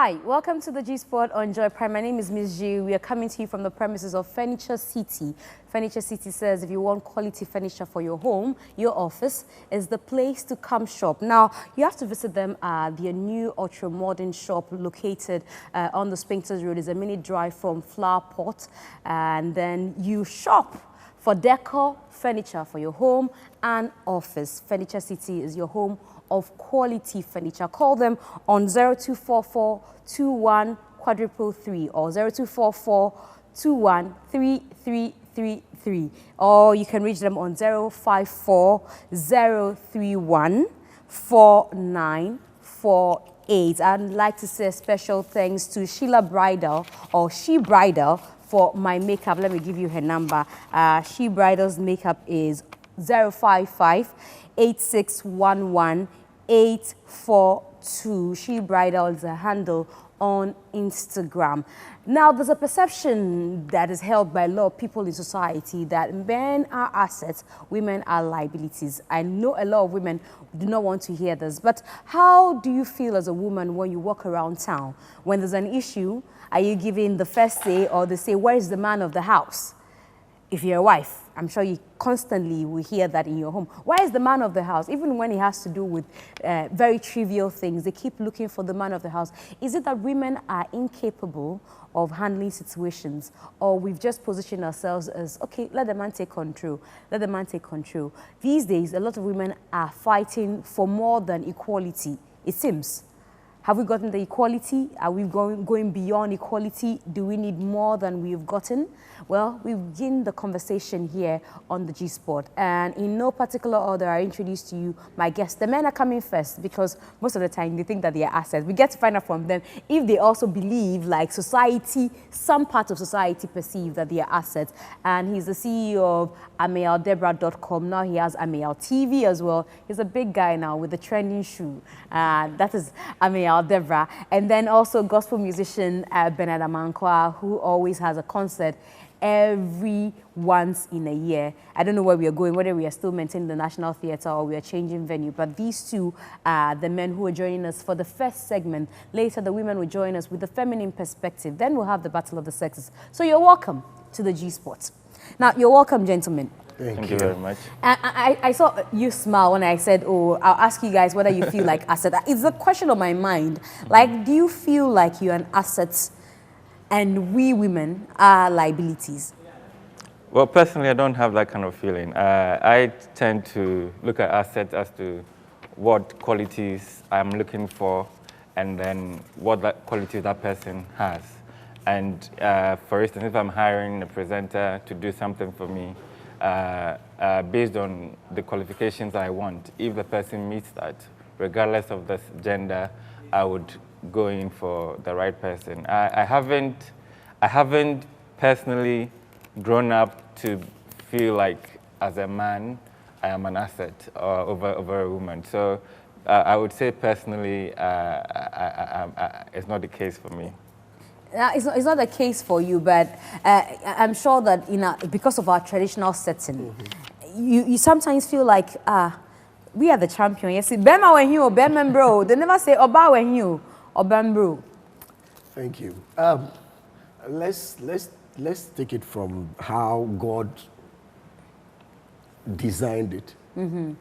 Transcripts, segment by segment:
Hi, welcome to the G Spot on Joy Prime. My name is Miss G. We are coming to you from the premises of Furniture City. Furniture City says if you want quality furniture for your home, your office is the place to come shop. Now, you have to visit them at their new ultra-modern shop located on the Spinkters Road. It's a minute drive from Flower Pot. And then you shop for decor, furniture for your home and office. Furniture City is your home of quality furniture. Call them on 0244 21 333 or 0244 21 3333, or you can reach them on 054 031 4948. I'd like to say a special thanks to Sheila Bridal or She Bridal for my makeup. Let me give you her number. She Bridal's makeup is 055 8611 842. She Bridal is a handle on Instagram. Now, there's a perception that is held by a lot of people in society that men are assets, women are liabilities. I know a lot of women do not want to hear this, but how do you feel as a woman when you walk around town? When there's an issue, are you giving the first say, or they say, where is the man of the house? If you're a wife, I'm sure you constantly will hear that in your home. Where is the man of the house? Even when it has to do with very trivial things, they keep looking for the man of the house. Is it that women are incapable of handling situations, or we've just positioned ourselves as, okay, let the man take control, let the man take control? These days, a lot of women are fighting for more than equality, it seems. Have we gotten the equality? Are we going beyond equality? Do we need more than we've gotten? Well, we begin the conversation here on the G-Spot. And in no particular order, I introduce to you my guests. The men are coming first because most of the time they think that they are assets. We get to find out from them if they also believe, like society, some part of society perceive that they are assets. And he's the CEO of AmealDebra.com. Now he has Ameal TV as well. He's a big guy now with the trending shoe. That is Ameal Debra. And then also gospel musician Bernard Amankwa, who always has a concert every once in a year. I don't know where we are going, whether we are still maintaining the National Theatre or we are changing venue, but these two are the men who are joining us for the first segment. Later, the women will join us with the feminine perspective. Then we'll have the battle of the sexes. So you're welcome to the G-Spot. Now, you're welcome, gentlemen. Thank you very much. I saw you smile when I said, oh, I'll ask you guys whether you feel like asset. It's a question on my mind. Like, do you feel like you're an asset and we women are liabilities? Well, personally, I don't have that kind of feeling. I tend to look at assets as to what qualities I'm looking for and then what that quality that person has. And for instance, if I'm hiring a presenter to do something for me, based on the qualifications I want, if the person meets that, regardless of the gender, I would go in for the right person. I haven't personally grown up to feel like as a man I am an asset over a woman. So I would say personally it's not the case for me. It's not the case for you, but I'm sure that because of our traditional setting, you sometimes feel like, we are the champion. Yes, Bema when you, Bema bro. They never say Oba when you, or Bem bro. Thank you. Let's take it from how God designed it. When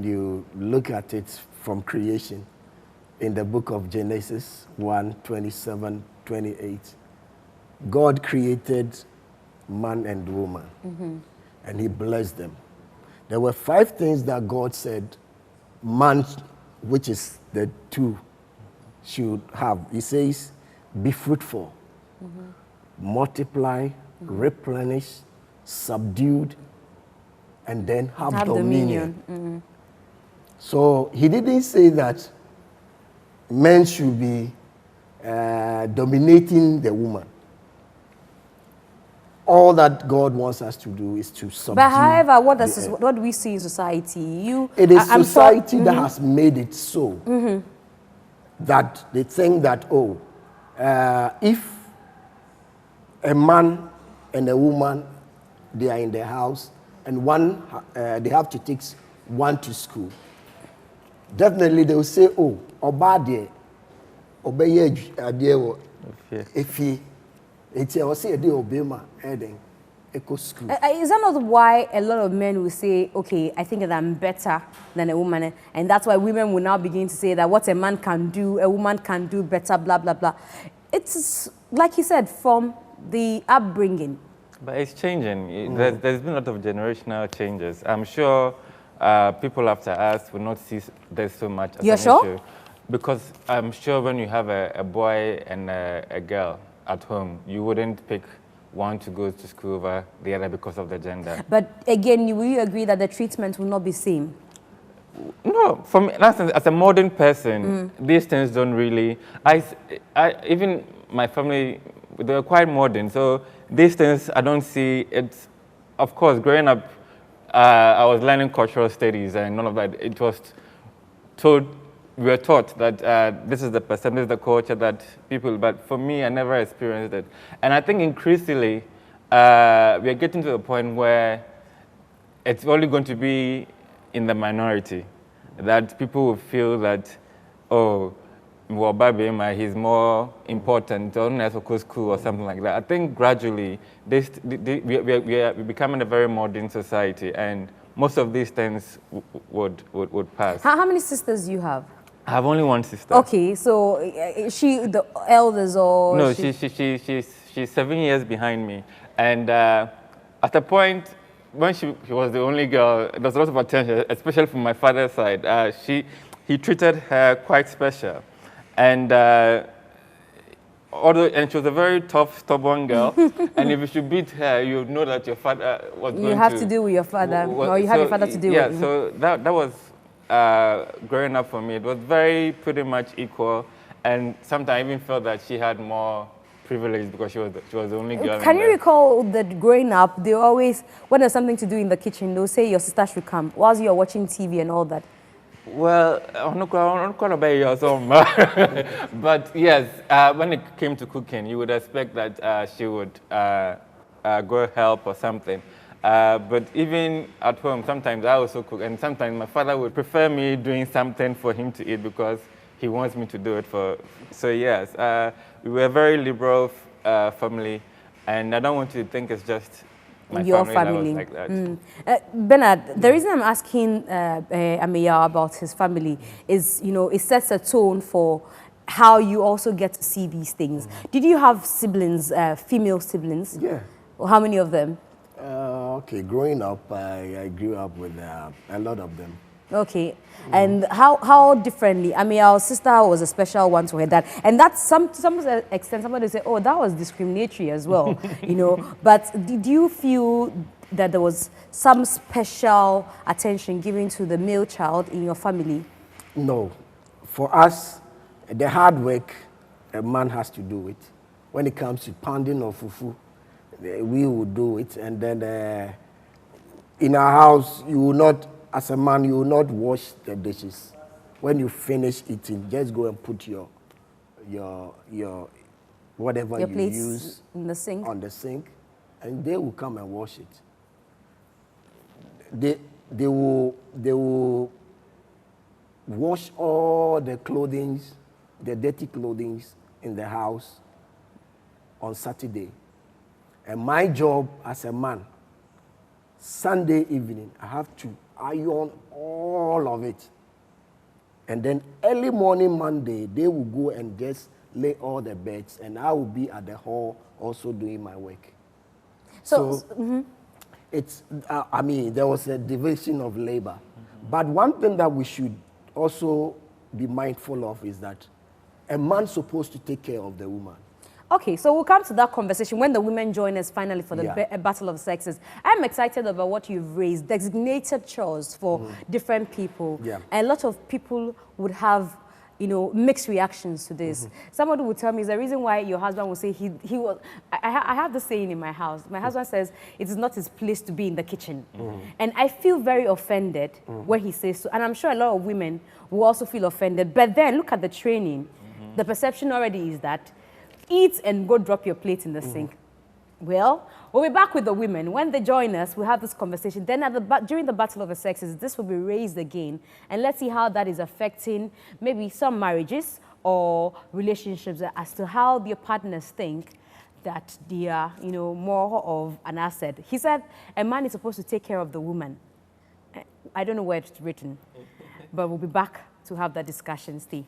you look at it from creation, in the book of Genesis 1:27-28, God created man and woman, and he blessed them. There were 5 things that God said man, which is the 2, should have. He says, be fruitful, multiply, replenish, subdued, and then have dominion. So he didn't say that men should be dominating the woman. All that God wants us to do is to subdue. But however, what do we see in society? It is society that has made it so that they think that, if a man and a woman, they are in the house, and they have to take one to school, definitely they will say, oh, Obadiah, obey idea if he it's a say de obema heading eco school. Is that not why a lot of men will say, okay, I think that I'm better than a woman, and that's why women will now begin to say that what a man can do, a woman can do better, blah, blah, blah. It's, like you said, from the upbringing. But it's changing. There's been a lot of generational changes. I'm sure people after us will not see there's so much as You're an sure? issue. Because I'm sure when you have a boy and a girl at home, you wouldn't pick one to go to school over the other because of the gender. But again, will you agree that the treatment will not be same? No, from as a modern person, these things don't really. Even my family, they were quite modern, so these things I don't see. It's, of course, growing up, I was learning cultural studies and none of that. It was we were taught that this is the percent, this is the culture that people. But for me, I never experienced it, and I think increasingly we are getting to a point where it's only going to be in the minority, that people will feel that, oh, he's more important, or school or something like that. I think gradually we are becoming a very modern society, and most of these things would pass. How many sisters do you have? I have only one sister. Okay, so is she the eldest or? No, she's 7 years behind me, and at a point, when she was the only girl, there was a lot of attention, especially from my father's side. He treated her quite special. And she was a very tough, stubborn girl. And if you should beat her, you would know that your father was going to... You have to deal with your father, or you have your father to deal with. Yeah, so that was growing up for me. It was pretty much equal. And sometimes I even felt that she had more privilege because she was the only girl. Can you recall that growing up, they always, when there's something to do in the kitchen, they'll say your sister should come whilst you're watching TV and all that? Well, I'm not quite about your song, but yes, when it came to cooking, you would expect that she would go help or something. But even at home, sometimes I also cook, and sometimes my father would prefer me doing something for him to eat because he wants me to do it for. So yes, we were a very liberal family, and I don't want you to think it's just your family. That was like that. Bernard, the reason I'm asking Ameya about his family is, it sets a tone for how you also get to see these things. Did you have siblings, female siblings? Yeah. Or how many of them? Okay, growing up, I grew up with a lot of them. Okay, and how differently? I mean, our sister was a special one to her dad, and that's to some extent somebody say, oh, that was discriminatory as well, But did you feel that there was some special attention given to the male child in your family? No, for us, the hard work a man has to do it. When it comes to pounding or fufu, we will do it, and then in our house, you will not. As a man, you will not wash the dishes. When you finish eating, just go and put your whatever you use in the sink. On the sink, and they will come and wash it. They will wash all the clothing, the dirty clothing in the house on Saturday. And my job as a man, Sunday evening, I have to iron all of it. And then early morning Monday, they will go and just lay all the beds, and I will be at the hall also doing my work. So it's, there was a division of labor. But one thing that we should also be mindful of is that a man's supposed to take care of the woman. Okay, so we'll come to that conversation when the women join us finally for the battle of sexes. I'm excited about what you've raised, designated chores for different people. Yeah. And a lot of people would have, mixed reactions to this. Somebody would tell me, is the reason why your husband will say he was, I have the saying in my house. My husband says, it is not his place to be in the kitchen. And I feel very offended when he says so. And I'm sure a lot of women will also feel offended. But then look at the training. The perception already is that eat and go drop your plate in the sink. Well, we'll be back with the women. When they join us, we'll have this conversation. Then during the battle of the sexes, this will be raised again. And let's see how that is affecting maybe some marriages or relationships as to how their partners think that they are, more of an asset. He said a man is supposed to take care of the woman. I don't know where it's written, but we'll be back to have that discussion. Stay.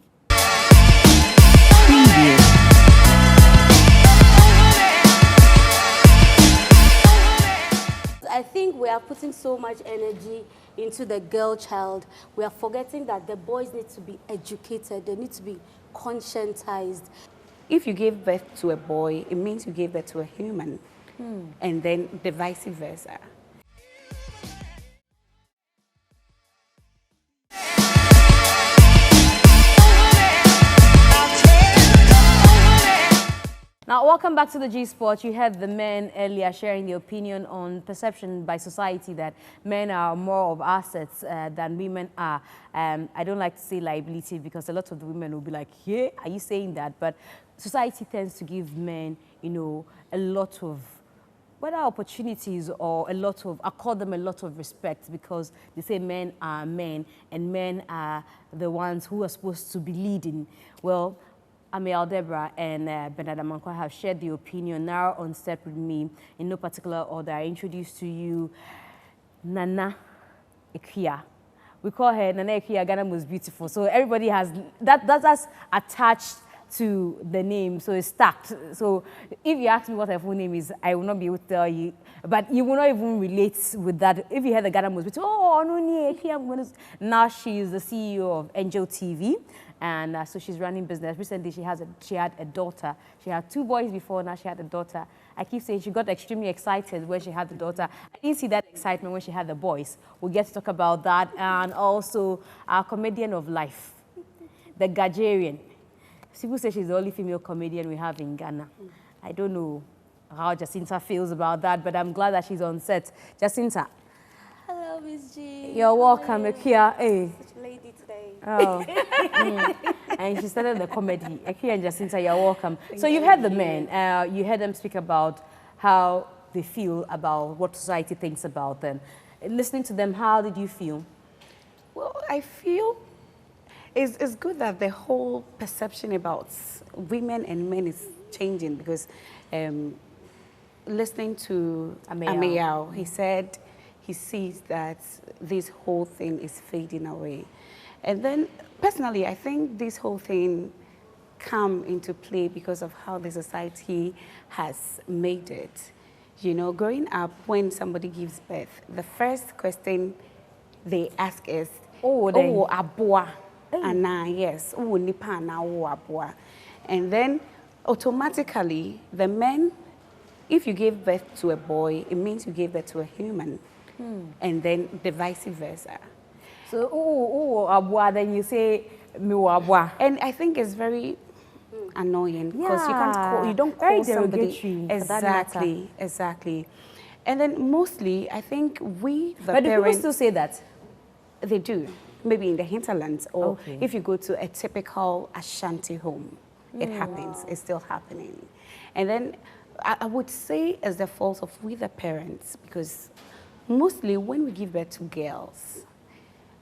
I think we are putting so much energy into the girl child. We are forgetting that the boys need to be educated. They need to be conscientized. If you give birth to a boy, it means you gave birth to a human, and then the vice versa. Now, welcome back to the G Sport. You heard the men earlier sharing their opinion on perception by society that men are more of assets than women are. I don't like to say liability because a lot of the women will be like, yeah, are you saying that? But society tends to give men, a lot of, whether opportunities or I call them a lot of respect because they say men are men and men are the ones who are supposed to be leading. Well, Amiel Deborah and Bernard Amankwa have shared the opinion now on set with me in no particular order. I introduce to you Nana Ekia. We call her Nana Ekia, Ghana Most Beautiful. So everybody has, that's attached to the name, so it's stacked. So if you ask me what her full name is, I will not be able to tell you, but you will not even relate with that. If you hear the Ghana Most Beautiful, oh, no, I'm going to... Now she is the CEO of Angel TV. And so she's running business. Recently, she had a daughter. She had 2 boys before, now she had a daughter. I keep saying she got extremely excited when she had the daughter. I didn't see that excitement when she had the boys. We'll get to talk about that. And also, our comedian of life, the Gajarian. People say she's the only female comedian we have in Ghana. I don't know how Jacinta feels about that, but I'm glad that she's on set. Jacinta. Hello, Miss G. You're welcome, Ekia. Hey. Such a lady today. Oh. And she started the comedy. Ekia and Jacinta, you're welcome. So you've heard the men. You heard them speak about how they feel about what society thinks about them. Listening to them, how did you feel? Well, I feel it's good that the whole perception about women and men is changing because listening to Amiel, he said he sees that this whole thing is fading away. And then, personally, I think this whole thing come into play because of how the society has made it. Growing up, when somebody gives birth, the first question they ask is, aboa. Yes, nipa na aboa. And then, automatically, the men, if you give birth to a boy, it means you gave birth to a human. And then the vice versa. So, abwa, then you say, mi abwa. And I think it's very annoying because you don't call somebody. Exactly. And then mostly, I think we, the but parents... do people still say that? They do. Maybe in the hinterlands or if you go to a typical Ashanti home, it happens. It's still happening. And then I would say it's the fault of we, the parents, because mostly when we give birth to girls,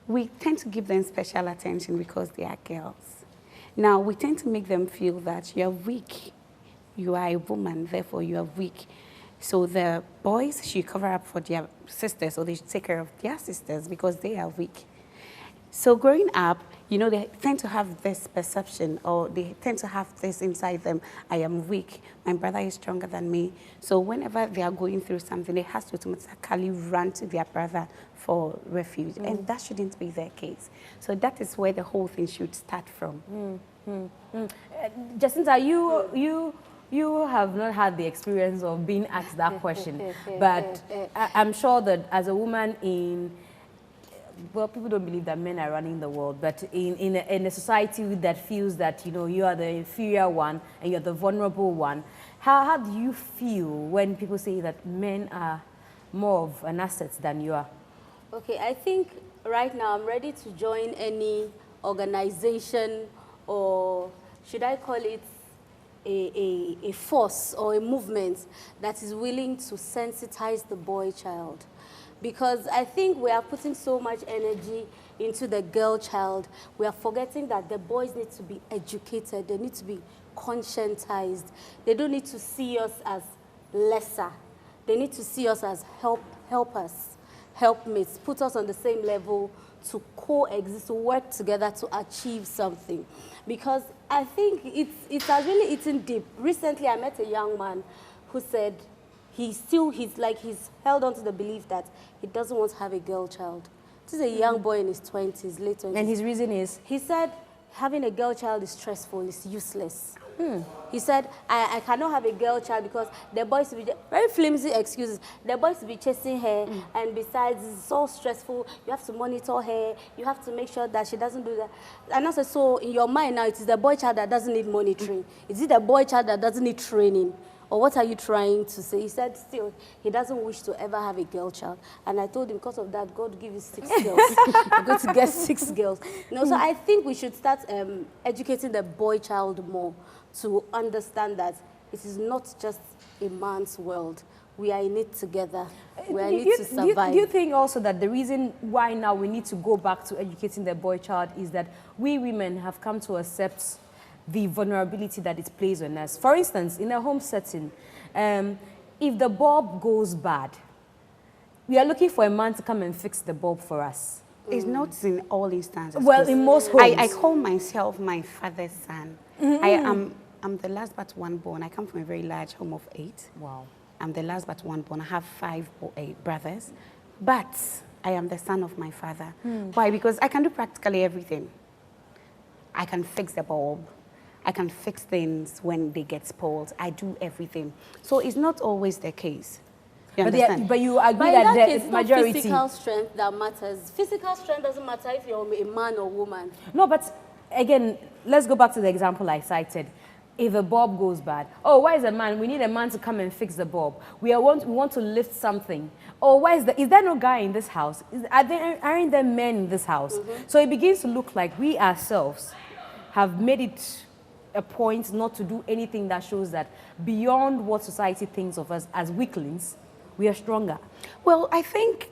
we tend to give them special attention because they are girls. Now, we tend to make them feel that you're weak. You are a woman, therefore you are weak. So the boys should cover up for their sisters or they should take care of their sisters because they are weak. So growing up, they tend to have this perception or they tend to have this inside them, I am weak, my brother is stronger than me. So whenever they are going through something, they have to automatically run to their brother for refuge. And that shouldn't be their case. So that is where the whole thing should start from. Jacinta, you have not had the experience of being asked that question, but I'm sure that as a woman well, people don't believe that men are running the world, but in a society that feels that, you are the inferior one and you're the vulnerable one, how do you feel when people say that men are more of an asset than you are? Okay, I think right now I'm ready to join any organization, or should I call it a force or a movement that is willing to sensitize the boy child. Because I think we are putting so much energy into the girl child. We are forgetting that the boys need to be educated. They need to be conscientized. They don't need to see us as lesser. They need to see us as helpers, helpmates, put us on the same level to coexist, to work together to achieve something. Because I think it has really eaten deep. Recently, I met a young man who said he's held on to the belief that he doesn't want to have a girl child. This is a young boy in his 20s, late 20s. And his reason is? He said having a girl child is stressful, it's useless. He said, I cannot have a girl child because the boys will be, very flimsy excuses, the boys will be chasing her, and besides, it's so stressful, you have to monitor her, you have to make sure that she doesn't do that. And I said, so in your mind now, it is the boy child that doesn't need monitoring. Is it the boy child that doesn't need training? Or what are you trying to say? He said still, he doesn't wish to ever have a girl child. And I told him, because of that, God give you 6 girls. You're going to get 6 girls. So I think we should start educating the boy child more to understand that it is not just a man's world. We are in it together. We are in it to survive. Do you think also that the reason why now we need to go back to educating the boy child is that we women have come to accept the vulnerability that it plays on us? For instance, in a home setting, if the bulb goes bad, we are looking for a man to come and fix the bulb for us. It's not in all instances. Well, in most homes. I call myself my father's son. I'm the last but one born. I come from a very large home of 8. Wow. I'm the last but one born. I have 5 or 8 brothers. But I am the son of my father. Why? Because I can do practically everything. I can fix the bulb. I can fix things when they get spoiled. I do everything. So it's not always the case. You understand? But you agree that that it's the not majority... physical strength that matters. Physical strength doesn't matter if you're a man or woman. No, but again, let's go back to the example I cited. If a bulb goes bad, oh, why is a man? We need a man to come and fix the bulb. We want to lift something. Oh, is there no guy in this house? Aren't there men in this house? So it begins to look like we ourselves have made it a point not to do anything that shows that beyond what society thinks of us as weaklings, we are stronger. Well, I think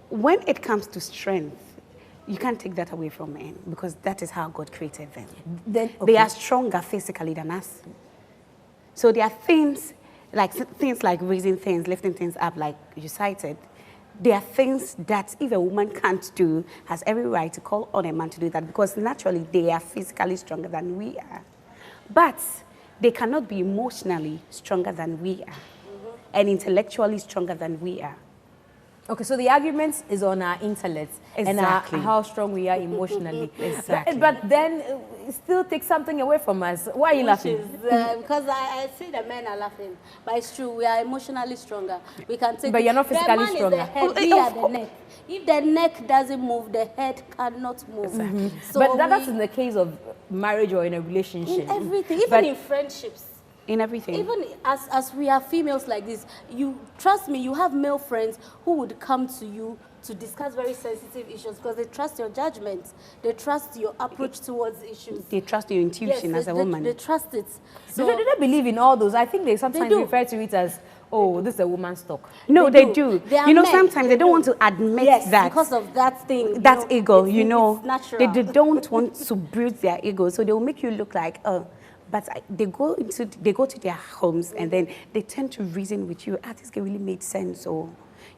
when it comes to strength, you can't take that away from men because that is how God created them. Then, They are stronger physically than us. So there are things like raising things, lifting things up, like you cited. There are things that if a woman can't do, has every right to call on a man to do that because naturally they are physically stronger than we are. But they cannot be emotionally stronger than we are and intellectually stronger than we are. Okay, so the argument is on our intellect and how strong we are emotionally. Exactly. But then it still takes something away from us. Why are you laughing? Because I see the men are laughing. But it's true, we are emotionally stronger. We can take. But you're not physically the man stronger. Is the head, we are the neck. If the neck doesn't move, the head cannot move. So but that's in the case of marriage or in a relationship. In everything, even in friendships. In everything. Even as we are females like this, you trust me, you have male friends who would come to you to discuss very sensitive issues because they trust your judgment. They trust your approach towards issues. They trust your intuition as a woman. They trust it. So they don't believe in all those. I think they sometimes refer to it as, oh, this is a woman's talk. No, they do. You know, sometimes they don't want to admit that. Because of that thing. That ego, it's natural. They don't want to bruise their ego. So they will make you look like, but they go to their homes and then they tend to reason with you. This really made sense. Or,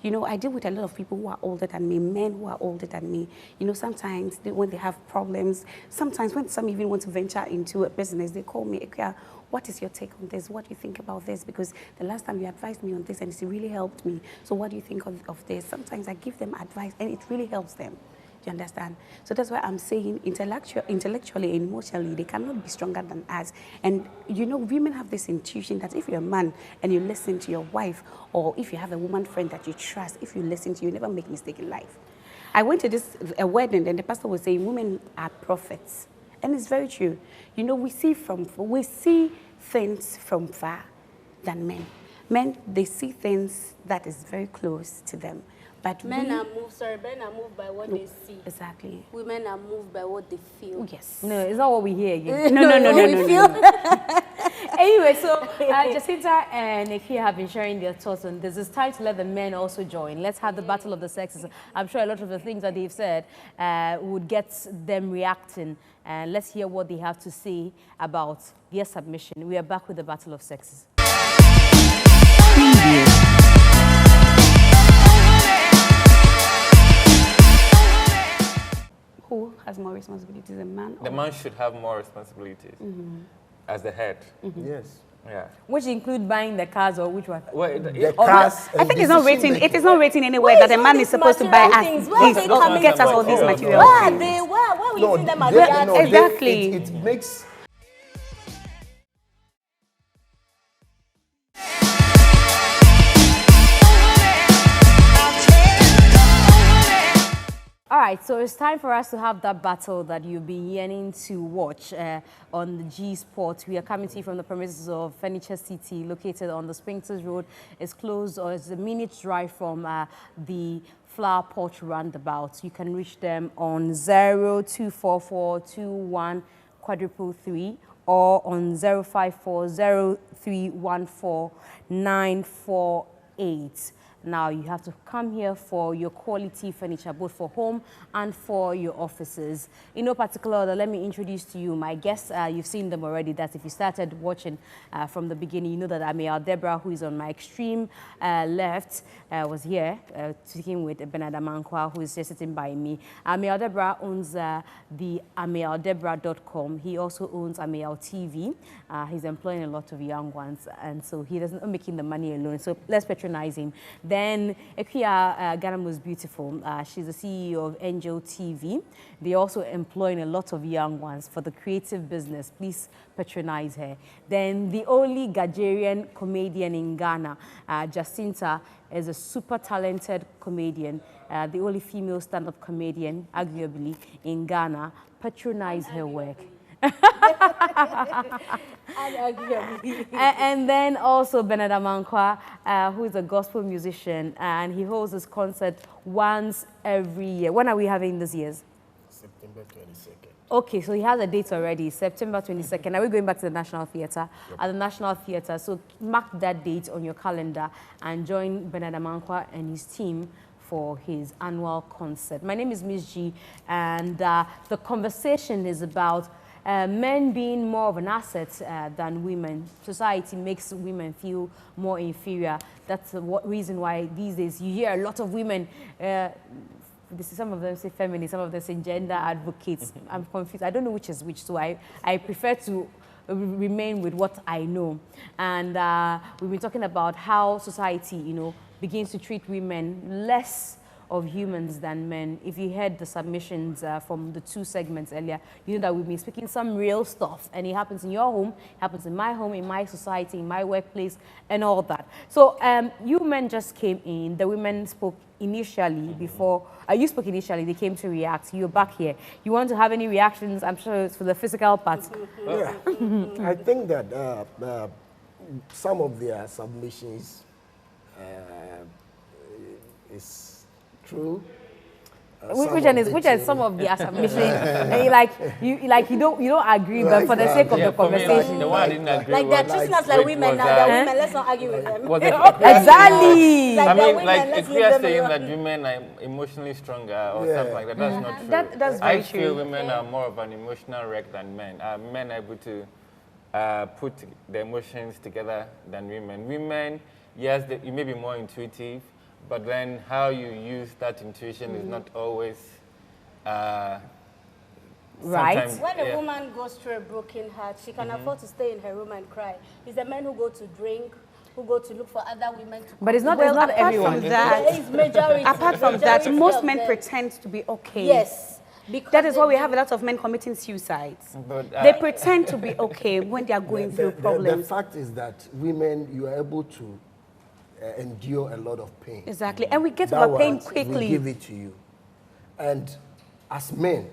I deal with a lot of people who are older than me, men who are older than me. Sometimes when they have problems, sometimes when some even want to venture into a business, they call me, Ekia, what is your take on this? What do you think about this? Because the last time you advised me on this and it really helped me. So what do you think of this? Sometimes I give them advice and it really helps them. Do you understand? So that's why I'm saying intellectually and emotionally, they cannot be stronger than us. And, women have this intuition that if you're a man and you listen to your wife, or if you have a woman friend that you trust, if you listen to, you never make mistake in life. I went to a wedding and the pastor was saying women are prophets. And it's very true. We see things from far than men. Men, they see things that is very close to them. But men are moved by what they see. Exactly. Women are moved by what they feel. Yes. No, it's not what we hear again. No. Anyway, so Jacinta and Nikki have been sharing their thoughts on this. It's time to let the men also join. Let's have the battle of the sexes. I'm sure a lot of the things that they've said would get them reacting. And let's hear what they have to say about their submission. We are back with the battle of sexes. Who has more responsibilities, a man? The man should have more responsibilities as the head. Yes. Yeah. Which include buying the cars or which one? Well, The cars I think it's not written. It is not written anywhere Where that is a man all is these supposed to buy material things? Where are they coming get us all from? these material Where are things. they? Where will you see them they- at the Exactly. It makes All right, so it's time for us to have that battle that you've been yearning to watch on the G Sport. We are coming to you from the premises of Furniture City, located on the Springtons Road. It's close, or it's a minute drive from the Flower Porch roundabout. You can reach them on 02442133 or on 0540314948. Now, you have to come here for your quality furniture, both for home and for your offices. In no particular order, let me introduce to you my guests. You've seen them already. That's if you started watching from the beginning, you know that Amiel Deborah, who is on my extreme left, was here speaking with Bernard Amankwa, who is just sitting by me. Amiel Deborah owns the AmielDeborah.com. He also owns Amiel TV. He's employing a lot of young ones, and so he doesn't making the money alone. So let's patronize him. Then Ekia Ghana Most Beautiful. She's the CEO of Angel TV. They're also employing a lot of young ones for the creative business. Please patronize her. Then the only Ghanaian comedian in Ghana, Jacinta, is a super talented comedian, the only female stand-up comedian, arguably, in Ghana. Patronize her work. And then also Bernard Amankwa, who is a gospel musician, and he holds this concert once every year. When are we having this year's? September 22nd. Okay, so he has a date already, September 22nd. Are we going back to the National Theatre? Yep. At the National Theatre, so mark that date on your calendar and join Bernard Amankwa and his team for his annual concert. My name is Miss G, and the conversation is about men being more of an asset than women. Society makes women feel more inferior. That's the reason why these days you hear a lot of women, some of them say feminists, some of them say gender advocates. I'm confused. I don't know which is which, so I prefer to remain with what I know. And we've been talking about how society, begins to treat women less of humans than men. If you heard the submissions from the two segments earlier, you know that we've been speaking some real stuff, and it happens in your home, it happens in my home, in my society, in my workplace, and all that. So you men just came in, the women spoke initially before, you spoke initially, they came to react, you're back here. You want to have any reactions? I'm sure it's for the physical part. Yeah. I think that some of their submissions is true. Which are some of the submissions? And you don't agree, but for the sake of the conversation. The one I didn't agree Like they're treating us like women now. They're women. Let's not argue with them. Exactly. Like I they're mean, women, like let's if we leave are them saying alone. that women are emotionally stronger or Yeah. something like that, that's not true. That's very I feel true. women are more of an emotional wreck than men. Men are able to put the emotions together than women. Women, yes, you may be more intuitive, but then how you use that intuition is not always Right. When a woman goes through a broken heart, she can afford to stay in her room and cry. It's the men who go to drink, who go to look for other women to But it's not, Well, it's not apart everyone. from that, It's majority. apart from that, Majority most of men them. pretend to be okay. Yes. Because That is why we they- have a lot of men committing suicides. But, They pretend to be okay when they are going through The problems. fact is that women, you are able to endure a lot of pain. Exactly. And we get That over pain one, we quickly. give it to you. And as men,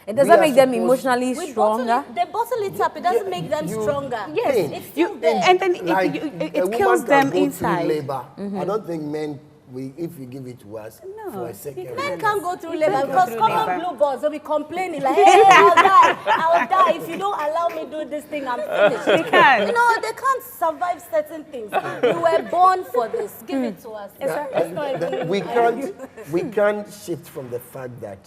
It doesn't we are make them supposed- emotionally We stronger. they bottle it up. It doesn't make them stronger. Yes. Pain. It's still You, there. and then like it a woman kills can them go through inside. labor. I don't think men if you give it to us for a second. Men can't go through labor go because through common labor. blue balls will be complaining like, hey, I'll die if you don't allow me do this thing. I'm finished. They can't. You know, they can't survive certain things. You were born for this. Give it to us. It's not even We can't shift from the fact that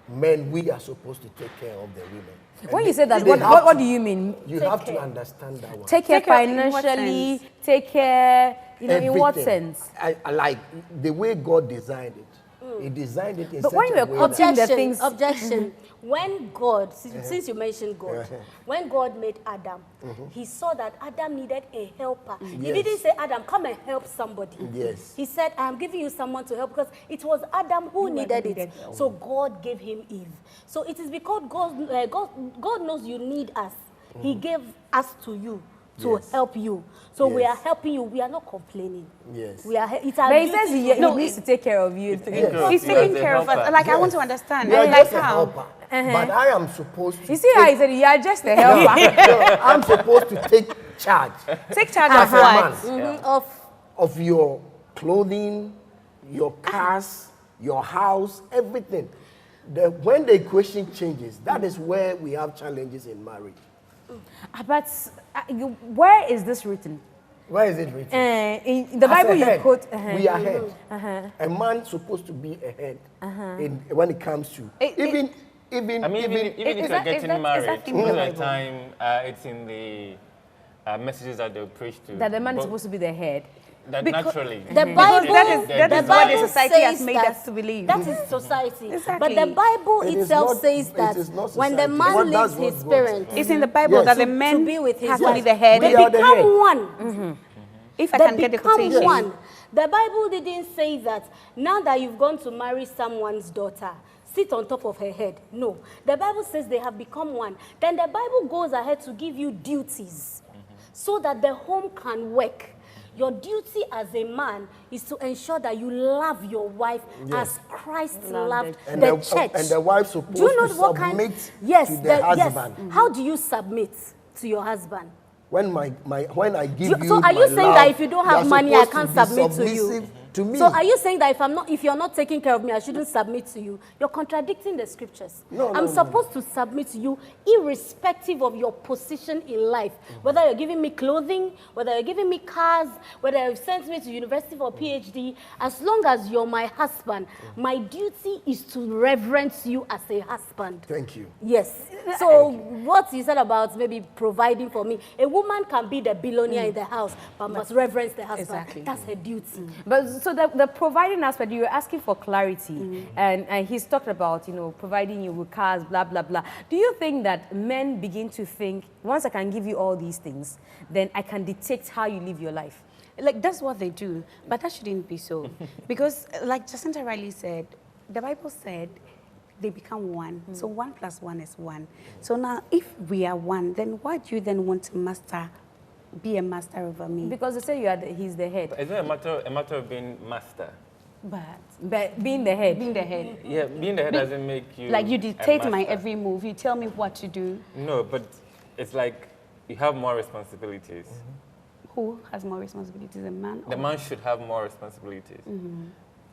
men, we are supposed to take care of the women. When And you say that, they have what to- do you mean? You have to understand that one. Take care Take care in what financially, sense? take care, you know, in what Everything. sense? I like the way God designed it. He designed it in But such when you a were way cutting that the things- Objection. When God, since you mentioned God, when God made Adam, he saw that Adam needed a helper. He Yes. didn't say, Adam, come and help somebody. Yes. He said, I am giving you someone to help because it was Adam who needed it. needed help. So God gave him Eve. So it is because God knows you need us. He gave us to you to Yes. help you. So we are Yes. helping you. We are not complaining. Yes. We are. It's our But he duty says to he help. needs to take care of you. He's taking care of us. Like, I want to understand. You are Like just a how? helper. But I am supposed to You see how he said you are just a helper. No, I'm supposed to take charge Take charge as of a what? man Of of your clothing, your cars, your house, everything. When the equation changes, that is where we have challenges in marriage. But where is this written? Where is it written? In the As Bible a you head, quote. we are head. A man supposed to be a head when it comes to even I mean, even Is if you're that- is getting that- is married, that in most the of the Bible? time it's in the messages that they preach to. That the man is But supposed to be the head. that Because naturally. the Bible, that is the what the Bible society has says made that- us to believe. That is society. Exactly. But the Bible It is itself not- says it that is not when the society. man What- leaves that's what his God parents It's in the Bible Yes. that the To men be with his has to wife, be the head. We they are the become head. one. If I They can get the become quotation. one. The Bible didn't say that now that you've gone to marry someone's daughter, sit on top of her head. No. The Bible says they have become one. Then the Bible goes ahead to give you duties so that the home can work. Your duty as a man is to ensure that you love your wife as Christ loved And the the- church. and the wife supposed Do you know to what kind? submit Yes, to the yes. husband. How do you submit to your husband? when when I give you So are you my saying love, that if you don't have are money, I supposed can't to be submit to you? submissive to me. So are you saying that if you're not taking care of me, I shouldn't submit to you? You're contradicting the scriptures. No, I'm no. supposed to submit to you irrespective of your position in life. Whether you're giving me clothing, whether you're giving me cars, whether you've sent me to university for PhD, as long as you're my husband, my duty is to reverence you as a husband. Thank you. Yes. So what you said about maybe providing for me, a woman can be the billionaire in the house, but must reverence the husband. Exactly. That's her duty. But so the providing aspect, you were asking for clarity, and he's talked about, you know, providing you with cars, blah, blah, blah. Do you think that men begin to think, once I can give you all these things, then I can dictate how you live your life? Like, that's what they do. But that shouldn't be so. Because, like Jacinta Riley said, the Bible said they become one. So 1 + 1 is 1. So now, if we are one, then why do you then want to be a master over me? Because they say he's the head. Is it a matter of being master? But being the head. Being the head. Yeah, being the head doesn't make you Like, you a dictate my master. every move. You tell me what to do. No, but it's like you have more responsibilities. Who has more responsibilities, a man The or man should have more responsibilities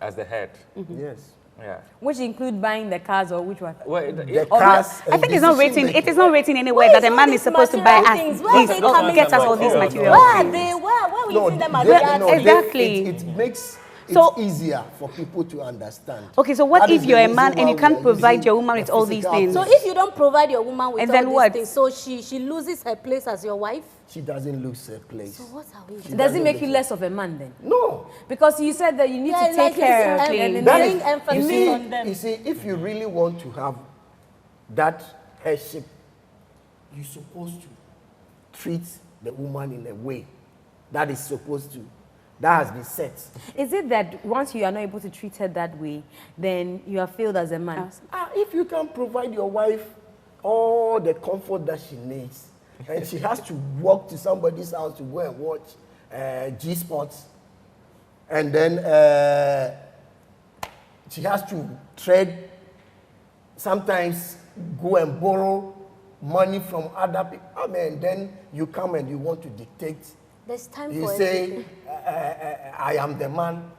as the head. Yes. Yeah. Which include buying the cars or which one? Well, The oh, cars I and think it's not decision written. It making. is not written anywhere Where that is a all man these is supposed to buy material things? Where are they coming get us from? all these No, material Where are things. they? Where are we No, using them as they- yardstick? no, they- Exactly. it makes it So- easier for people to understand. Okay, so what That if is you're the a man reason and why you we can't are provide using your woman the with all these physical things? So things. if you don't provide your woman with And all then these what? things, so she loses her place as your wife? She doesn't lose her place. So what are we She doing? Does it doesn't make look you it. less of a man then? No. Because you said that you need Yeah, to like take care of exactly. it. And That then- is, Laying emphasis you see, on them. you see, if you really want to have that headship, you're supposed to treat the woman in a way that is supposed to, that has been set. Is it that once you are not able to treat her that way, then you are failed as a man? If you can provide your wife all the comfort that she needs, and she has to walk to somebody's house to go and watch G-Sports, and then she has to trade, sometimes go and borrow money from other people. I mean, then you come and you want to dictate. There's time You for say, everything. I am the man.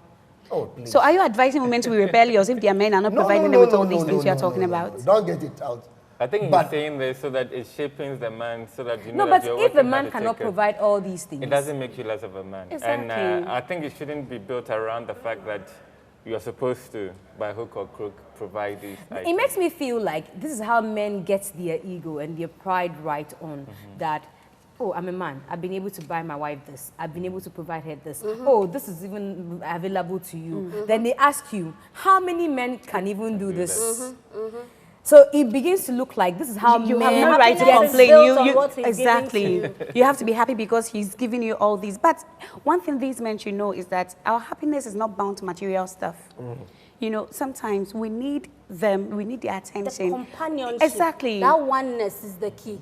Oh, please. So are you advising women to be rebellious if their men are not providing them with all these things you are talking about? Don't get it out. I think But- he's saying this so that it shapes the man, so that you know No, that but you're if a working hard man to cannot take it. provide all these things, It doesn't make you less of a man. Exactly. And I think it shouldn't be built around the fact that you're supposed to, by hook or crook, provide these it items. makes me feel like this is how men get their ego and their pride right on. That, oh, I'm a man. I've been able to buy my wife this. I've been able to provide her this. Oh, this is even available to you. Then they ask you, how many men can even do this? So it begins to look like this is how You men have no right to Happiness is complain. built on what he's Exactly. giving to You have to be happy because he's giving you all these. But one thing these men should know is that our happiness is not bound to material stuff. You know, sometimes we need them, we need their The attention. companionship. Exactly. That oneness is the key.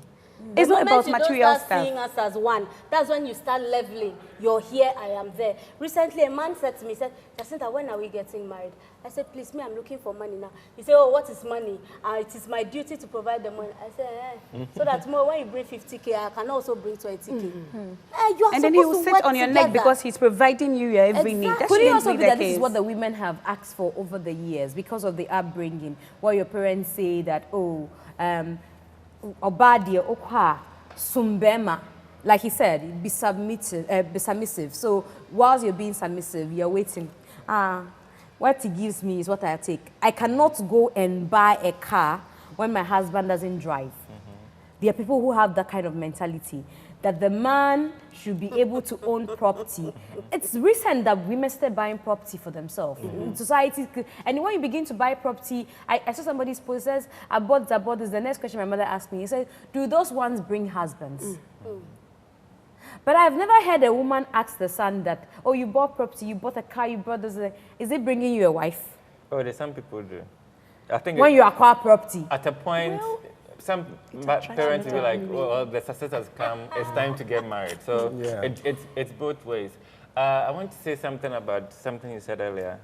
It's The not moment about you material don't start stuff. seeing us as one, that's when you start leveling. You're here, I am there. Recently, a man said to me, he said, Jacinta, when are we getting married? I said, please, me, I'm looking for money now. He said, oh, what is money? It is my duty to provide the money. I said, so that tomorrow when you bring 50K, I can also bring 20K. You are And then he will supposed to sit work on your neck together. because he's providing you your every need. That Could it shouldn't also be the that this case. is what the women have asked for over the years because of the upbringing, where your parents say that, oh, Obadia, Okwa, Sumbema, like he said, be submissive. So whilst you're being submissive, you're waiting. What he gives me is what I take. I cannot go and buy a car when my husband doesn't drive. There are people who have that kind of mentality, that the man should be able to own property. It's recent that women started buying property for themselves. Society, and when you begin to buy property, I saw somebody's post says, I bought this. The next question my mother asked me, he said, do those ones bring husbands? But I've never heard a woman ask the son that, oh, you bought property, you bought a car, you bought this. Is it bringing you a wife? Oh, there's some people do. I think When you acquire property. at a point, some parents will be like, well, the success has come, it's time to get married. So Yeah. it's both ways. I want to say something about something you said earlier.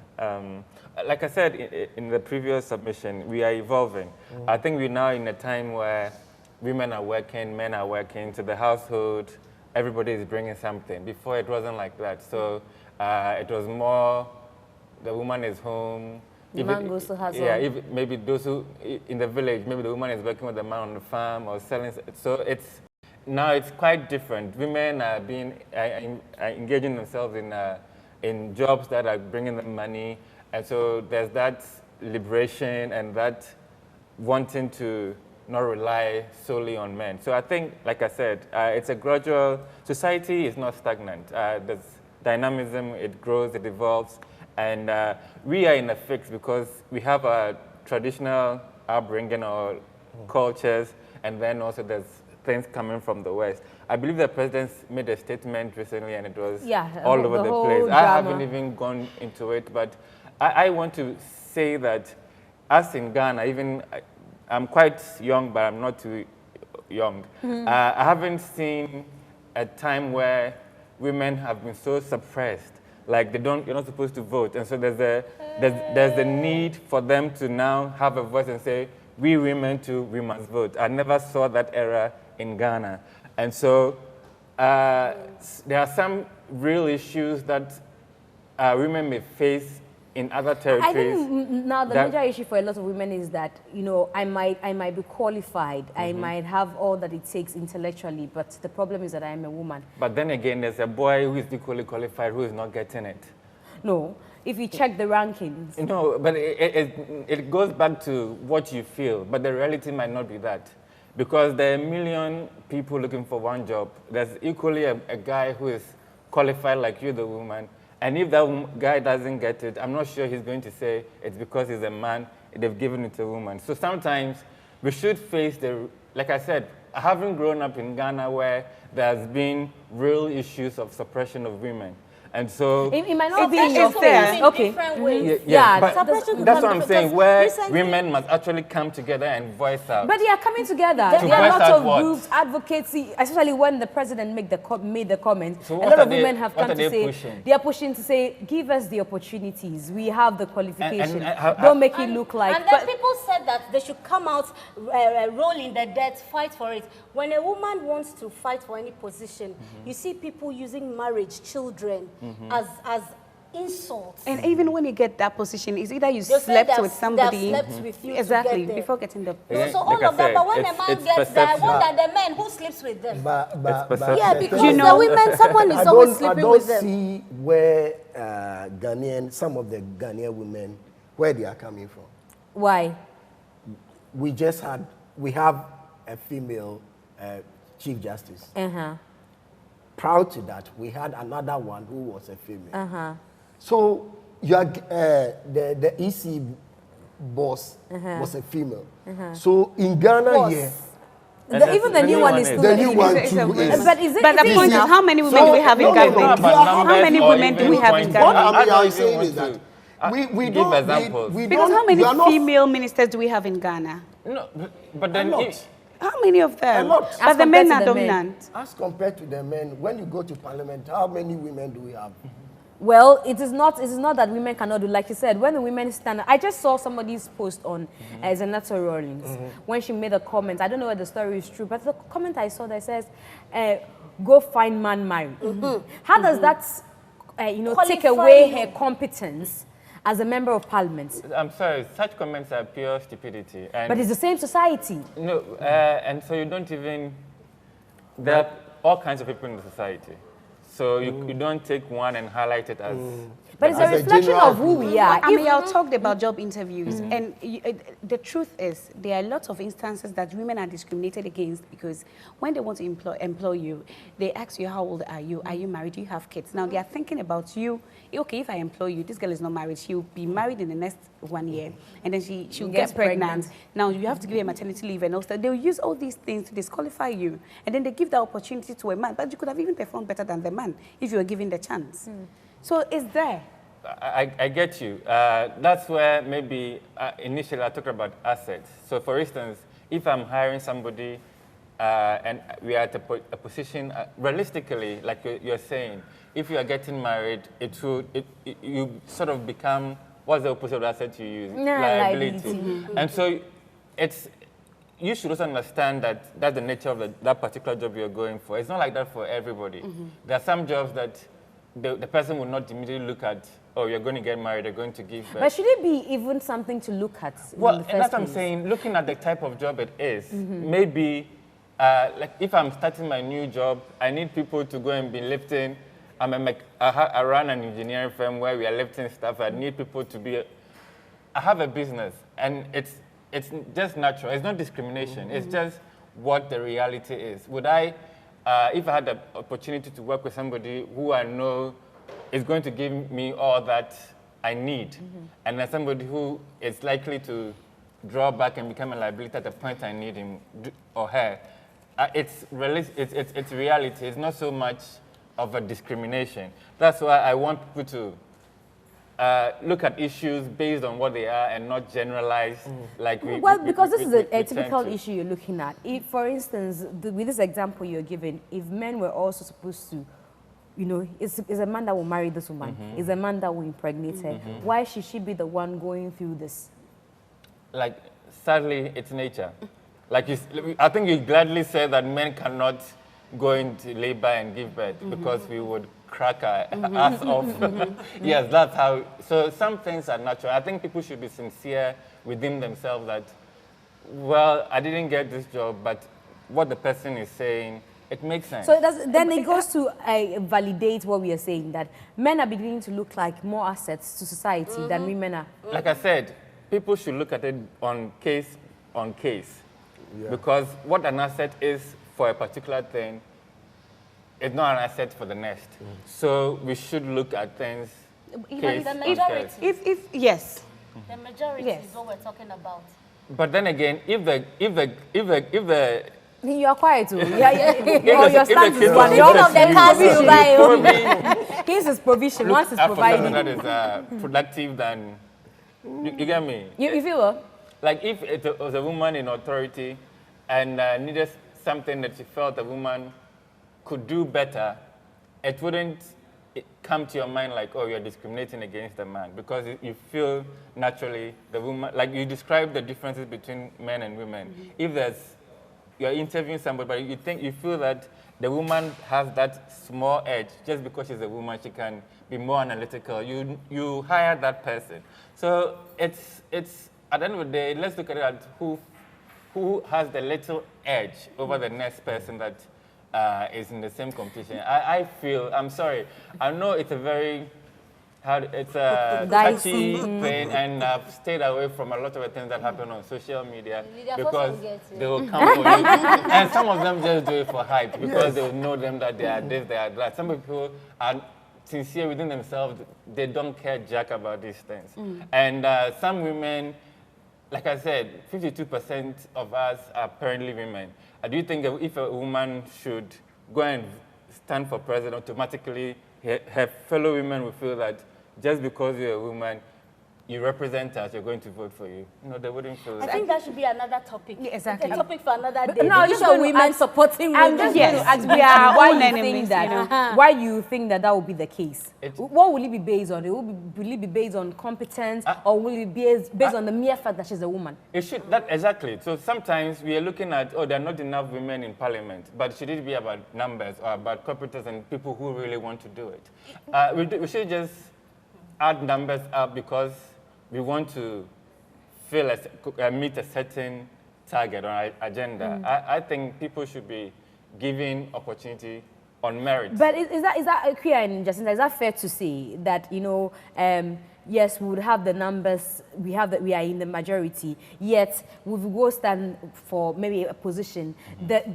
Like I said in the previous submission, we are evolving. I think we're now in a time where women are working, men are working, to the household, everybody is bringing something. Before it wasn't like that. So it was more, the woman is home. The man goes to hustle. Yeah, if maybe those who, in the village, maybe the woman is working with the man on the farm or selling. So now it's quite different. Women are engaging themselves in jobs that are bringing them money. And so there's that liberation and that wanting to not rely solely on men. So I think, like I said, it's a gradual, society is not stagnant. There's dynamism, it grows, it evolves. And we are in a fix because we have a traditional upbringing or cultures, and then also there's things coming from the West. I believe the president made a statement recently, and it was all over the place. drama. I haven't even gone into it, but I want to say that us in Ghana, I'm quite young, but I'm not too young. I haven't seen a time where women have been so suppressed. Like you're not supposed to vote. And so there's a need for them to now have a voice and say, we women too, we must vote. I never saw that era in Ghana. And so there are some real issues that women may face in other territories. I think now the major issue for a lot of women is that, I might be qualified, I might have all that it takes intellectually, but the problem is that I am a woman. But then again, there's a boy who is equally qualified who is not getting it. No, if you check the rankings. No, but it goes back to what you feel, but the reality might not be that. Because there are a million people looking for one job. There's equally a guy who is qualified like you, the woman. And if that guy doesn't get it, I'm not sure he's going to say it's because he's a man, they've given it to a woman. So sometimes we should face like I said, I haven't grown up in Ghana where there's been real issues of suppression of women. And so It might not be in Suppression your could come face. in Okay. different ways. Yeah, but Suppression could that's come what I'm in saying, because where recently- women must actually come together and voice out. But they are coming together. To There are voice lots out of what? groups, advocacy, especially when the president made the comment. So a what lot are of they- women have what come are to they say, pushing? they are pushing to say, give us the opportunities. We have the qualification. and Don't make it look like. And then people said that they should come out, roll in the debt, fight for it. When a woman wants to fight for any position, you see people using marriage, children, as insults. And even when you get that position, it's either you They'll say slept they've- with somebody. they've slept with you exactly, to get there. before getting the Yeah. So all Like I of that, said, but when a it's- man it's gets there, I perception. wonder the men who sleeps with them. It's perception. Yeah, because You know- the women, someone is I always don't sleeping with them. see where Ghanaian, some of the Ghanaian women, where they are coming from. Why? We have a female Chief Justice. Uh-huh. Proud to that, we had another one who was a female. So you are, the EC boss was a female. So in Ghana Boss. here, Even the new one is still the a new female. one It's a too woman. is. But is it? But the is it point is, enough? how many women do we have in no, Ghana? no, no. How many women do we have in What Ghana? I'm saying is that we give don't. examples. We Because don't, how many we are not- female ministers do we have in Ghana? No, but then lot. if- How many of them? A lot. But As the men compared are to the men. dominant. As compared to the men, when you go to parliament, how many women do we have? Well, it is not that women cannot do. Like you said, when the women stand, I just saw somebody's post on Zanetta Rawlings when she made a comment. I don't know whether the story is true, but the comment I saw that says, "Go find man marry." How does that, take Qualify away you. her competence as a member of parliament? I'm sorry, such comments are pure stupidity. And But it's the same society. no, and so you don't even. There are all kinds of people in the society, so you don't take one and highlight it as. But it's a As a reflection general of who we are. I mean, If- y'all talked about job interviews, and the truth is, there are lots of instances that women are discriminated against because when they want to employ you, they ask you, how old are you? Are you married? Do you have kids? Now, they are thinking about you. Okay, if I employ you, this girl is not married. She'll be married in the next 1 year, and then she'll Gets get pregnant. pregnant. Now, you have to give her maternity leave, and also they'll use all these things to disqualify you, and then they give the opportunity to a man. But you could have even performed better than the man if you were given the chance. So it's there. I get you. That's where maybe initially I talked about assets. So for instance, if I'm hiring somebody and we are at a position, realistically, like you're saying, if you are getting married, you sort of become, what's the opposite of asset you use? Liability. And so you should also understand that that's the nature of that particular job you're going for. It's not like that for everybody. There are some jobs that the person will not immediately look at, oh, you're going to get married, you're going to give birth. But should it be even something to look at Well, in the and first that's what I'm place? saying. Looking at the type of job it is, maybe, like if I'm starting my new job, I need people to go and be lifting. I run an engineering firm where we are lifting stuff. I need people to be. I have a business, and it's just natural. It's not discrimination. It's just what the reality is. Would I, if I had the opportunity to work with somebody who I know is going to give me all that I need, and then somebody who is likely to draw back and become a liability at the point I need him or her, it's reality. It's not so much of a discrimination. That's why I want people to look at issues based on what they are and not generalize like we. Well, because this is a tend typical to. issue you're looking at. If, for instance, with this example you're giving, if men were also supposed to, it's a man that will marry this woman, it's a man that will impregnate her, why should she be the one going through this? Like, sadly, it's nature. Like, I think you gladly say that men cannot go into labor and give birth because we would crack our ass off. Yes, that's how. So some things are natural. I think people should be sincere within themselves that, well, I didn't get this job, but what the person is saying, it makes sense. So then it goes to validate what we are saying, that men are beginning to look like more assets to society than women are. Like I said, people should look at it on case, because what an asset is for a particular thing is not an asset for the next. So we should look at things case the on majority. case. Yes. The majority Yes. is what we're talking about. But then again, if the You are quiet too. Yeah, If your the stance case is was one. Speaking of the cars you buy, probably His is provision. Once it's look for something provided. that is productive than, you get me? You feel what? Like if it was a woman in authority and needed something that she felt the woman could do better, it wouldn't come to your mind like, oh, you're discriminating against the man, because you feel naturally the woman, like you describe the differences between men and women. If you're interviewing somebody, but you feel that the woman has that small edge. Just because she's a woman, she can be more analytical. You hire that person. So it's at the end of the day, let's look at it as who has the little edge over the next person that is in the same competition. I feel, I'm sorry, I know it's a very, it's a touchy thing, and I've stayed away from a lot of the things that happen on social media because they will come for you. And some of them just do it for hype because they will know them that they are this, they are that. Some people are sincere within themselves, they don't care jack about these things. And some women, like I said, 52% of us are apparently women. Do you think that if a woman should go and stand for president, automatically her fellow women will feel that just because you're a woman, you represent us, you're going to vote for you? No, they wouldn't feel that. I think that should be another topic. Yeah, exactly. A topic for another day. No, just women supporting women. I'm just going to ask we are why own you enemies, think that, you know. why you think that would be the case. What will it be based on? Will it be based on competence, or will it be based on the mere fact that she's a woman? It should, exactly. So sometimes we are looking at, oh, there are not enough women in parliament, but should it be about numbers or about competence and people who really want to do it? We should just add numbers up because we want to meet a certain target or agenda. I think people should be given opportunity on merit. But is that clear, and Jacinta, is that fair to say that, you know, yes, we would have the numbers, we are in the majority, yet we will go stand for maybe a position that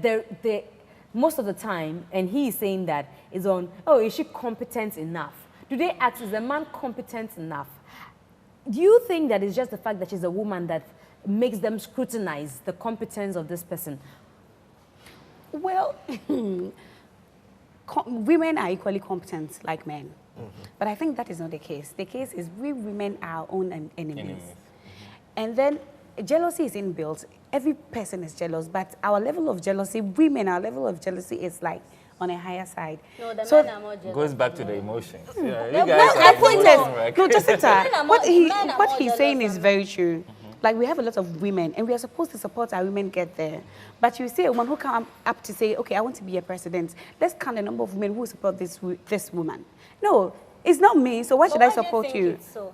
most of the time, and he is saying that, is on, oh, is she competent enough? Do they ask, is the man competent enough? Do you think that it's just the fact that she's a woman that makes them scrutinize the competence of this person? Well, women are equally competent like men. But I think that is not the case. The case is we women are our own enemies. And then jealousy is inbuilt. Every person is jealous, but our level of jealousy, our level of jealousy is like on a higher side. No, the so men are more jealous. Goes back to the emotions. Yeah, you no, guys I are think emotional, right? no, Jessica, what more he's saying jealous is very true. Like, we have a lot of women, and we are supposed to support our women get there. But you see a woman who come up to say, okay, I want to be a president. Let's count the number of women who support this woman. No, it's not me, so why should I support you? So?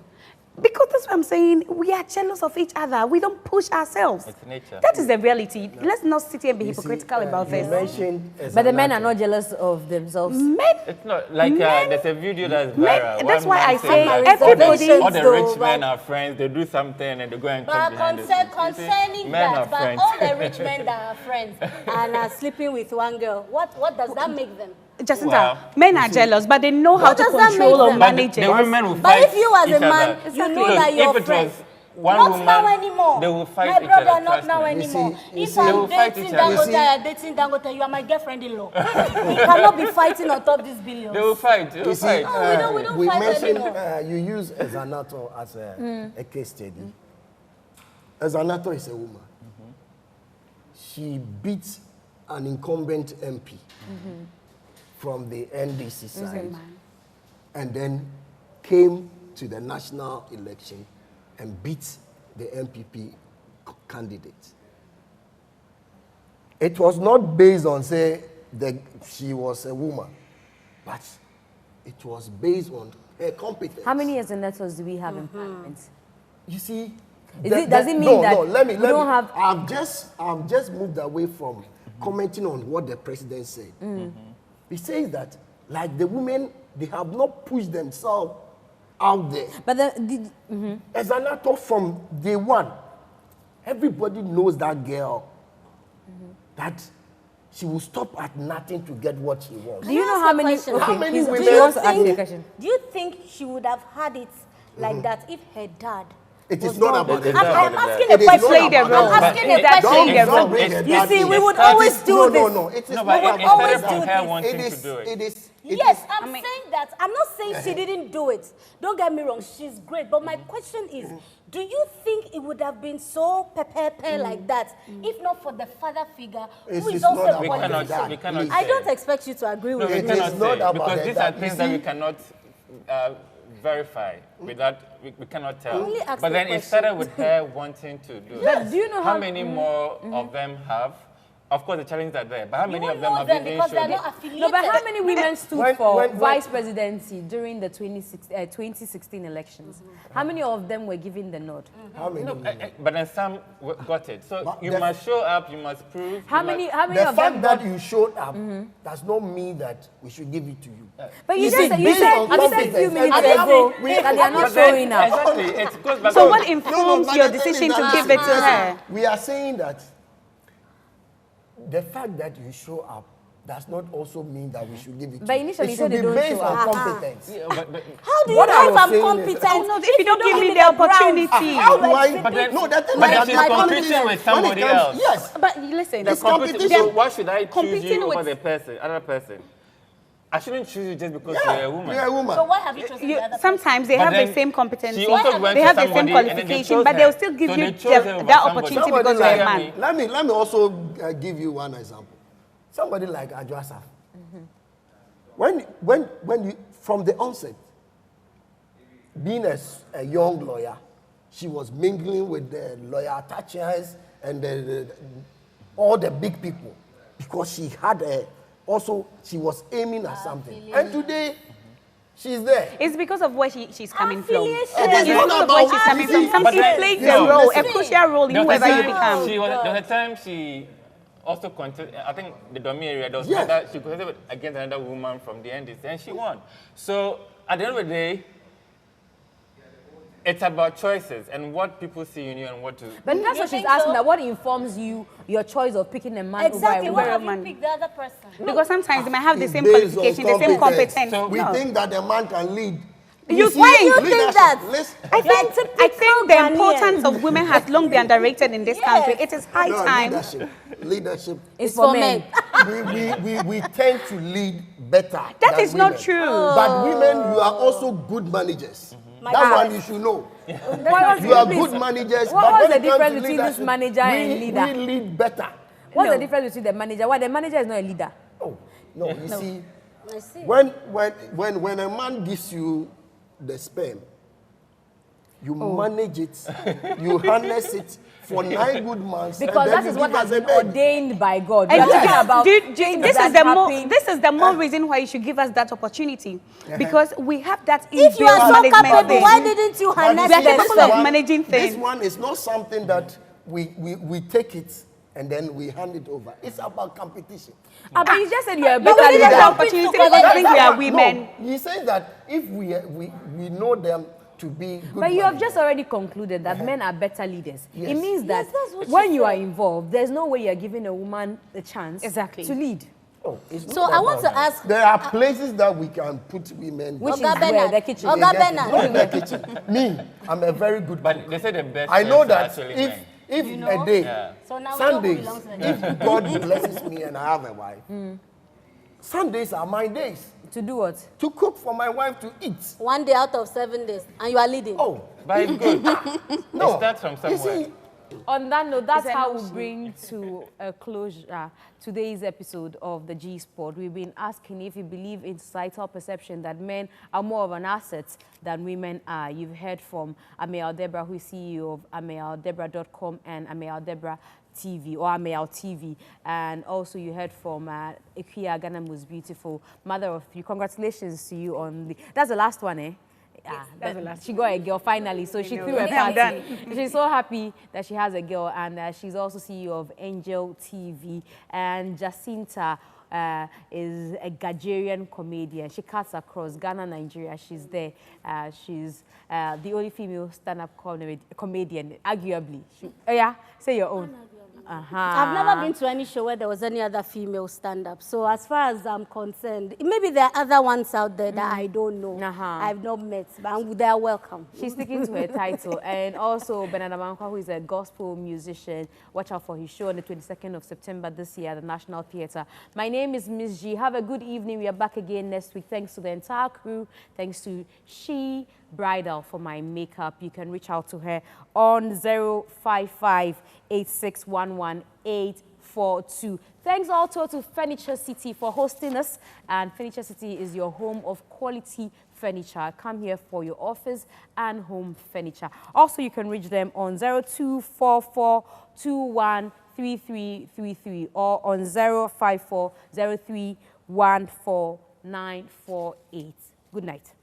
Because that's what I'm saying. We are jealous of each other. We don't push ourselves. It's nature. That is the reality. Let's not sit here and be hypocritical about this. But the men are not jealous of themselves. Men, It's not like there's a video that's viral. that's One why man I saying say that everybody. all the rich men are friends. They do something and they go and talk But behind the scenes. concerning Men that, are but friends. all the rich men that are friends and are sleeping with one girl, what does that make them? Jacinta, Well, men are jealous, but they know how to does that control make or them? But manage the it. women will But fight if you as each a man, other. you know Look, that if your it friend. was one Not woman, now anymore. they will fight my each brother, other. not trust now me. anymore. you If see- They I'm will fight dating each other. Dangote, I'm dating Dangote, you are my girlfriend-in-law. We cannot be fighting on top these billions. They will fight. They will You see, fight. we don't we fight mentioned anymore. you use Ezanato as a case study. Ezanato is a woman. She beat an incumbent MP from the NDC side, and then came to the national election and beat the MPP candidate. It was not based on, say, she was a woman, but it was based on her competence. How many years in letters do we have in Parliament? You see, Does it mean that let me, we don't have? I've just moved away from commenting on what the president said. He says that, like, the women, they have not pushed themselves out there. But As an actor from day one, everybody knows that girl, that she will stop at nothing to get what she wants. do you know how many? question? Okay, How many he women- wants to ask you a question. Do you think she would have had it like that if her dad? It is was not gone? about the It is dad. not I'm about asking the a dad. It is question. not about I'm the dad. asking a But question. Don't bring the You dad see, in. we would started- always do this. No, it is No, not but about it always started from do her this. wanting It is, to do it. it is. Yes, I'm saying that. I'm not saying she didn't do it. Don't get me wrong, she's great. But my question is, do you think it would have been so pepper like that if not for the father figure who It is is also not a We about the cannot, politician? we cannot please. I say. don't expect you to agree No, with we It me. is cannot not say, about because the these dad. are things You that we see- cannot verify. With that, we cannot tell. Only ask But the then it question. started with her wanting to do But it. do you know how how- many more of them have? Of course, the challenges are there, but how many You of them know have them been because they're showed? not affiliated. No, but how many women stood for when- vice presidency during the 2016 elections? How many of them were given the nod? How many? No, but then some got it. So But you the- must show up, you must prove. How you many? must- How many The of them fact got? that you showed up does not mean that we should give it to you. But you You just see, said based on you said a few competence, minutes and ago we- that they are not But then- showing up. Exactly, it goes back So to- what informs but your the thing is decision to that- give it to her? We are saying that the fact that you show up does not also mean that we should give it to But you. initially it you should said they be don't based show on up. competence. Yeah, but How do you What know I if was I'm saying is- competent? Oh, no, if you don't give me the opportunity. How do I? But then- no, the thing but is then that she's the competing competition- with when it somebody comes- else. Yes. But listen, It's competition. competition. So why should I choose Competing you over with- the person, other person? I shouldn't choose you just because Yeah, you're a woman. You're a woman. So why have you chosen the other person? sometimes they But have the then same competency. she also went They to have the same somebody and then they qualification, chose but her. they'll still give So you they chose her over that somebody. opportunity Somebody because like, you're a man. let me also give you one example. Somebody like Adjwasaf. When you from the onset, being a young lawyer, she was mingling with the lawyer attachments and all the big people because she had she was aiming at something. And today, she's there. It's because of where she's coming from. Affiliation. It's It is because not of where about- she's coming you from. see, Something but plays then- a role, a listen. crucial role in There was a whoever you time become. there was a time she also contested, I think the Domi area, there was Yes. another, she contested against another woman from the NDC and she won. So at the end of the day, it's about choices and what people see in you and what to. But that's You what she's think asking. so? That what informs you your choice of picking a man Exactly. over Why a have woman? you picked the other person? Because sometimes they might have the It's same based on qualification, the same competence. So We No. think that a man can lead. You see, think- You think leadership- that? Listen, I think the Ghanaian. importance of women has long been underrated in this country. It is high no, time. leadership. It's for men. we tend to lead better. That than is not women. true. But women, you are also good managers. That's one you should know. You are good managers. What but was when the it comes difference to between this leadership, manager and we leader? We lead better. What's No. the difference between the manager? Why the manager is not a leader? Oh, no, you see, I see. when a man gives you the sperm, you manage it, you harness it for 9 good months. and Because then that you is what give has us a been baby. ordained by God. And We are talking about this things is that the more happen. this is the more reason why you should give us that opportunity because we have that If you are inbuilt so management capable, thing. why didn't you But harness We are this capable the of one- managing This things. one is not something that we take it and then we hand it over. It's about competition. But you just said you're a You better don't need leader. that opportunity because I think we are No, women. he says that if we know them to be good But you have managers. just already concluded that men are better leaders. Yes. It means that Yes, that's what when she you are said. involved, there's no way you're giving a woman the chance Exactly. to lead. Oh, it's So not I want about to ask- There are places that we can put women. Which Oga is where? Bernard. The kitchen. Oga Bernard. Not in the kitchen. Me, I'm a very good But cook. they say the best. I know chefs are that actually if men. if You know? a day, Yeah. So now we know who Sundays, belongs to the if God blesses me and I have a wife, Sundays are my days To do what? to cook for my wife to eat. 1 day out of 7 days, and you are leading. Oh, But it's good. no. It starts from You somewhere. see, On that note, that's It's how we emotional. bring to a closure today's episode of the G Spot. We've been asking if you believe in societal perception that men are more of an asset than women are. You've heard from Amel Debra, who is CEO of AmelDebra.com and Amel Debra TV or Amel TV, and also you heard from Ikuya, Ghana Most Beautiful, mother of 3. Congratulations to you on the. That's the last one, eh? that's the last she got a girl finally, so she threw a I'm party. done. She's so happy that she has a girl, and she's also CEO of Angel TV. And Jacinta is a Nigerian comedian. She cuts across Ghana, Nigeria. She's there. She's the only female stand-up comedian, arguably. Oh yeah, say your own. I've never been to any show where there was any other female stand-up. So as far as I'm concerned, maybe there are other ones out there that I don't know. I've not met, but they are welcome. She's sticking to her title. And also Bernard Amankwa, who is a gospel musician. Watch out for his show on the 22nd of September this year at the National Theatre. My name is Miss G. Have a good evening. We are back again next week. Thanks to the entire crew. Thanks to She Bridal for my makeup. You can reach out to her on 055-8611-842. Thanks also to Furniture City for hosting us. And Furniture City is your home of quality furniture. Come here for your office and home furniture. Also, you can reach them on 024421 3333 or on 054 03 14 948. Good night.